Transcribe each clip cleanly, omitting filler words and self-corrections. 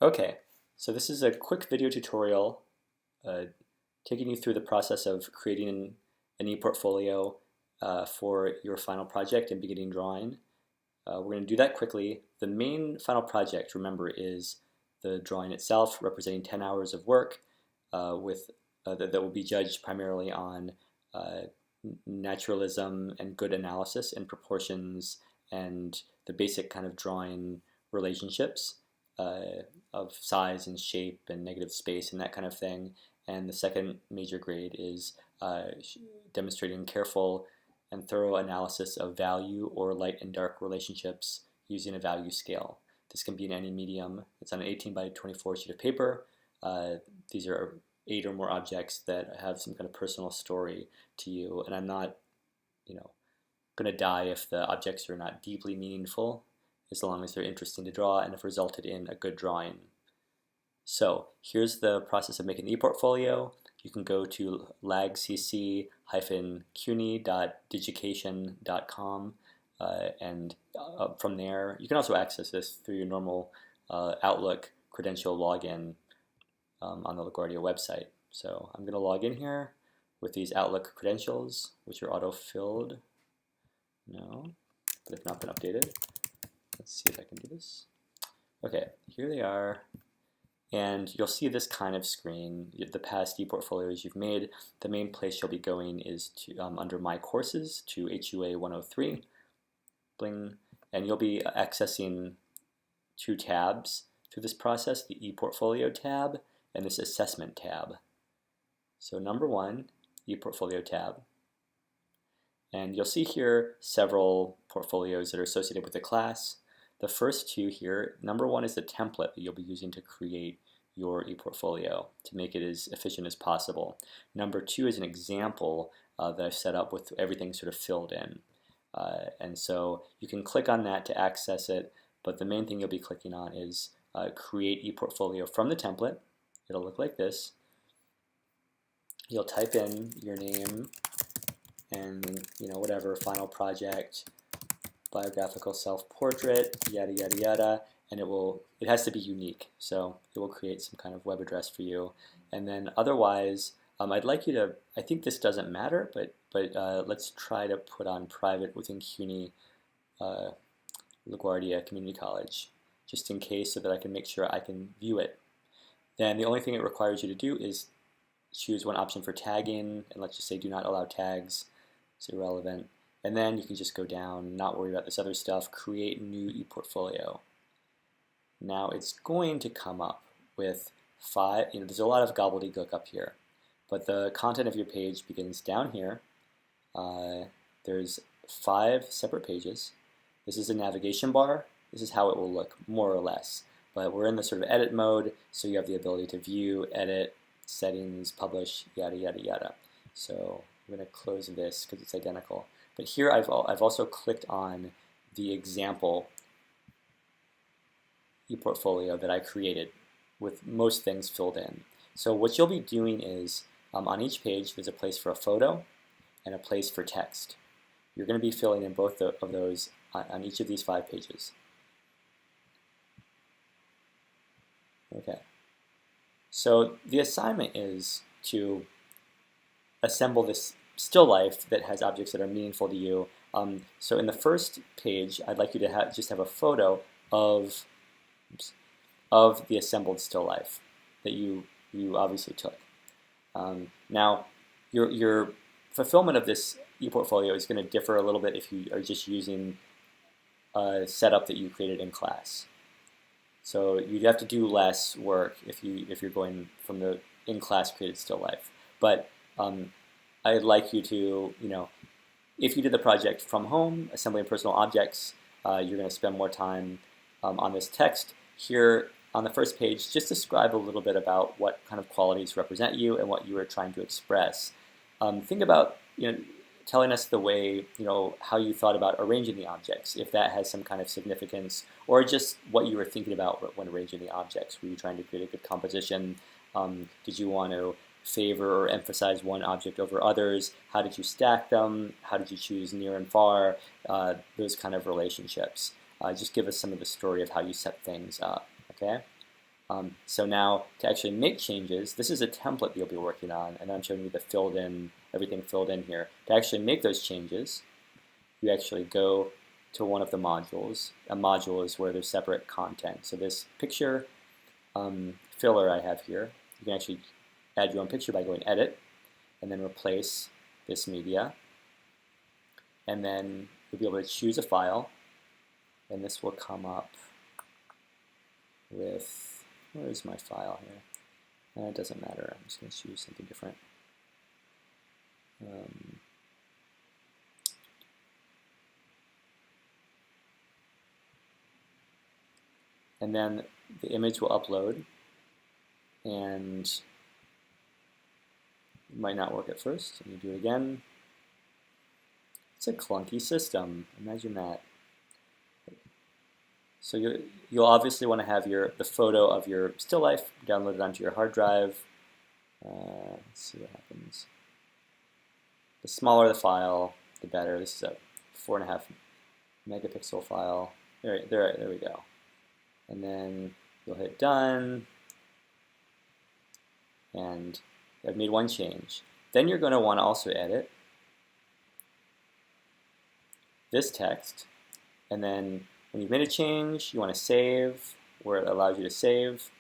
Okay, so this is a quick video tutorial taking you through the process of creating an e-portfolio for your final project in beginning drawing. We're going to do that quickly. The main final project, remember, is the drawing itself, representing 10 hours of work that will be judged primarily on naturalism and good analysis and proportions and the basic kind of drawing relationships of size and shape and negative space and that kind of thing. And the second major grade is demonstrating careful and thorough analysis of value or light and dark relationships using a value scale. This can be in any medium. It's on an 18 by 24 sheet of paper. These are 8 or more objects that have some kind of personal story to you, and I'm not, going to die if the objects are not deeply meaningful, as long as they're interesting to draw and have resulted in a good drawing. So here's the process of making the ePortfolio. You can go to lagcc-cuny.digication.com and from there you can also access this through your normal Outlook credential login on the LaGuardia website. So I'm going to log in here with these Outlook credentials, which are auto-filled. No, but have not been updated. Let's see if I can do this. Okay, here they are. And you'll see this kind of screen, the past ePortfolios you've made. The main place you'll be going is to under My Courses to HUA 103. Bling. And you'll be accessing 2 tabs through this process, the ePortfolio tab and this Assessment tab. So number 1, ePortfolio tab. And you'll see here several portfolios that are associated with the class. The first 2 here, number 1 is the template that you'll be using to create your ePortfolio to make it as efficient as possible. Number 2 is an example that I've set up with everything sort of filled in. And so you can click on that to access it, but the main thing you'll be clicking on is Create ePortfolio from the template. It'll look like this. You'll type in your name and whatever, final project, biographical self-portrait, yada yada yada, and it has to be unique, so it will create some kind of web address for you. And then otherwise, I'd like you to, I think this doesn't matter, but let's try to put on private within CUNY LaGuardia Community College, just in case, so that I can make sure I can view it. Then the only thing it requires you to do is choose one option for tagging, and let's just say do not allow tags. It's irrelevant. And then you can just go down, not worry about this other stuff, create new ePortfolio. Now it's going to come up with 5, there's a lot of gobbledygook up here, but the content of your page begins down here. There's 5 separate pages. This is a navigation bar. This is how it will look, more or less. But we're in the sort of edit mode, so you have the ability to view, edit, settings, publish, yada, yada, yada. So I'm going to close this because it's identical. But here I've also clicked on the example ePortfolio that I created with most things filled in. So what you'll be doing is on each page there's a place for a photo and a place for text. You're going to be filling in both of those on each of these 5 pages. Okay. So the assignment is to assemble this still life that has objects that are meaningful to you. So in the first page, I'd like you to just have a photo of the assembled still life that you obviously took. Now, your fulfillment of this ePortfolio is going to differ a little bit if you are just using a setup that you created in class. So you'd have to do less work if you're going from the in-class created still life. But I'd like you to, if you did the project from home, assembling personal objects, you're going to spend more time on this text. Here on the first page, just describe a little bit about what kind of qualities represent you and what you were trying to express. Think about, telling us the way, how you thought about arranging the objects, if that has some kind of significance, or just what you were thinking about when arranging the objects. Were you trying to create a good composition? Did you want to favor or emphasize one object over others? How did you stack them? How did you choose near and far? Those kind of relationships. Just give us some of the story of how you set things up, okay? So now to actually make changes, this is a template that you'll be working on, and I'm showing you the filled in, everything filled in here. To actually make those changes, you actually go to one of the modules. A module is where there's separate content. So this picture filler I have here, you can actually add your own picture by going Edit, and then replace this media. And then you'll be able to choose a file, and this will come up with, where's my file here? It doesn't matter, I'm just going to choose something different. And then the image will upload, and it might not work at first. Let me do it again. It's a clunky system, imagine that. So you'll obviously want to have the photo of your still life downloaded onto your hard drive. Let's see what happens. The smaller the file, the better. This is a 4.5 megapixel file. There we go. And then you'll hit done, and I've made one change. Then you're going to want to also edit this text, and then when you've made a change, you want to save where it allows you to save.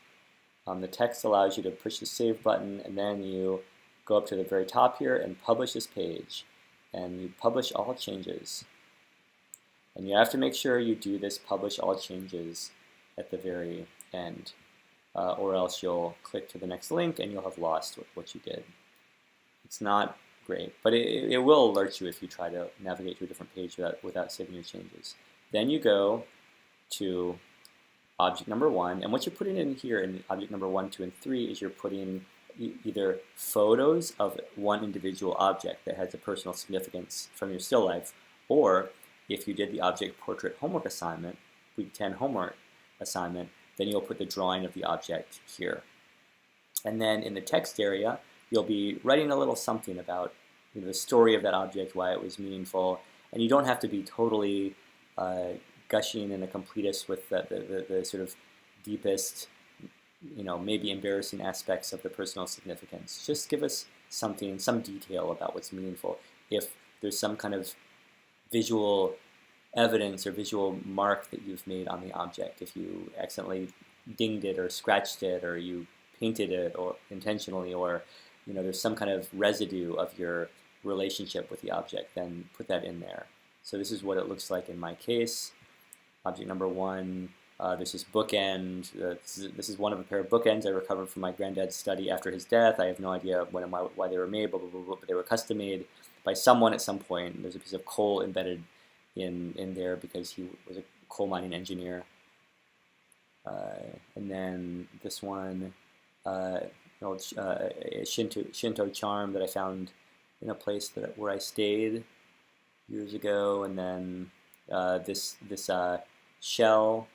The text allows you to push the save button, and then you go up to the very top here and publish this page, and you publish all changes. And you have to make sure you do this publish all changes at the very end, or else you'll click to the next link and you'll have lost what you did. It's not great, but it will alert you if you try to navigate to a different page without saving your changes. Then you go to object number 1, and what you're putting in here in object number 1, 2, and 3 is you're putting either photos of one individual object that has a personal significance from your still life, or if you did the object portrait homework assignment, week 10 homework assignment, then you'll put the drawing of the object here. And then in the text area, you'll be writing a little something about the story of that object, why it was meaningful, and you don't have to be totally gushing and a completist with the sort of deepest, maybe embarrassing aspects of the personal significance. Just give us something, some detail about what's meaningful. If there's some kind of visual evidence or visual mark that you've made on the object, if you accidentally dinged it or scratched it, or you painted it or intentionally, or there's some kind of residue of your relationship with the object, then put that in there. So this is what it looks like in my case. Object number 1, this is bookend. This is one of a pair of bookends I recovered from my granddad's study after his death. I have no idea why they were made, but they were custom made by someone at some point. There's a piece of coal embedded in there because he was a coal mining engineer. And then this one, an old Shinto charm that I found in a place where I stayed years ago. And then this shell,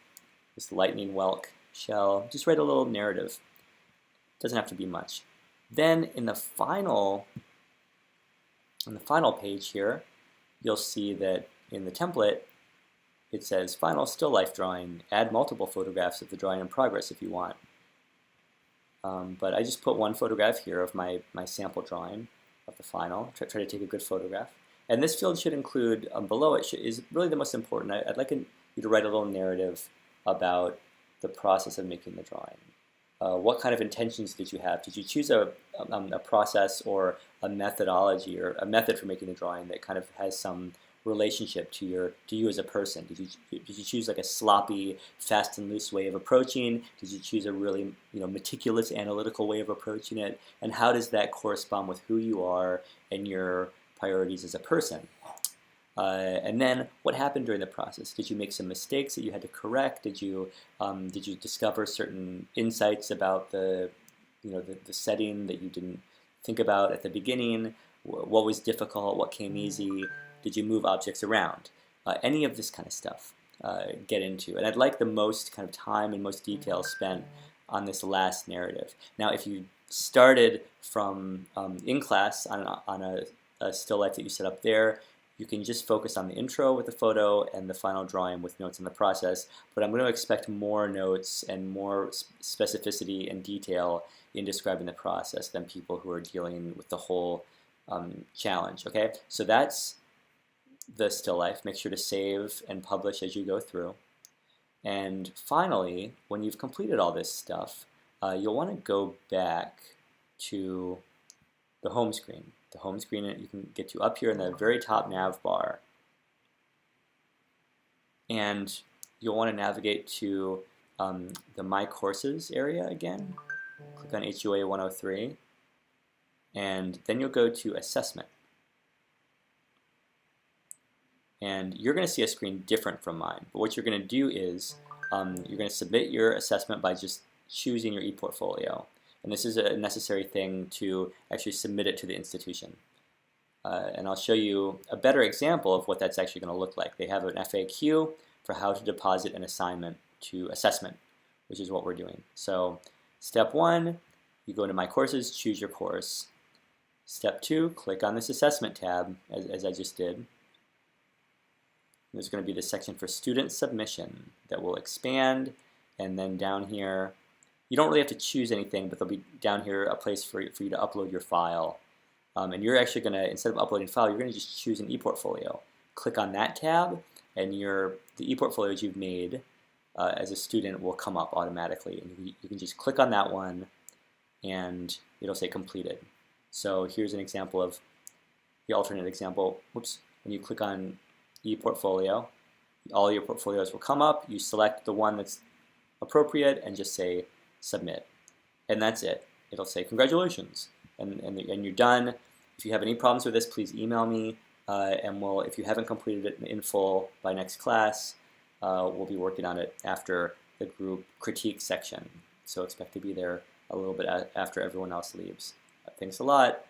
this lightning whelk shell. Just write a little narrative. Doesn't have to be much. Then in the final page here, you'll see that in the template it says final still life drawing. Add multiple photographs of the drawing in progress if you want. But I just put one photograph here of my sample drawing of the final. Try to take a good photograph. And this field should include, below it is really the most important. I'd like you to write a little narrative about the process of making the drawing. What kind of intentions did you have? Did you choose a process or a methodology or a method for making the drawing that kind of has some relationship to you as a person? Did you choose like a sloppy, fast and loose way of approaching? Did you choose a really meticulous, analytical way of approaching it? And how does that correspond with who you are and your priorities as a person? And then what happened during the process? Did you make some mistakes that you had to correct? Did you discover certain insights about the setting that you didn't think about at the beginning? What was difficult? What came easy? Did you move objects around? Any of this kind of stuff get into. And I'd like the most kind of time and most detail spent on this last narrative. Now, if you started from in class on a still life that you set up there, you can just focus on the intro with the photo and the final drawing with notes on the process, but I'm going to expect more notes and more specificity and detail in describing the process than people who are dealing with the whole challenge. Okay, so that's the still life. Make sure to save and publish as you go through. And finally, when you've completed all this stuff, you'll want to go back to the home screen. The home screen you can get to up here in the very top nav bar. And you'll want to navigate to the My Courses area again. Click on HUA 103. And then you'll go to Assessment. And you're going to see a screen different from mine. But what you're going to do is you're going to submit your assessment by just choosing your ePortfolio. And this is a necessary thing to actually submit it to the institution. And I'll show you a better example of what that's actually going to look like. They have an FAQ for how to deposit an assignment to assessment, which is what we're doing. So step 1, you go into My Courses, choose your course. Step 2, click on this Assessment tab, as I just did. There's going to be this section for student submission that will expand, and then down here, you don't really have to choose anything, but there'll be down here a place for you to upload your file. And you're actually going to, instead of uploading file, you're going to just choose an ePortfolio. Click on that tab, and the ePortfolios you've made as a student will come up automatically. And you can just click on that one, and it'll say completed. So here's an example of the alternate example. Whoops. When you click on ePortfolio, all your portfolios will come up. You select the one that's appropriate and just say submit. And that's it. It'll say congratulations. And you're done. If you have any problems with this, please email me. And if you haven't completed it in full by next class, we'll be working on it after the group critique section. So expect to be there a little bit after everyone else leaves. Thanks a lot.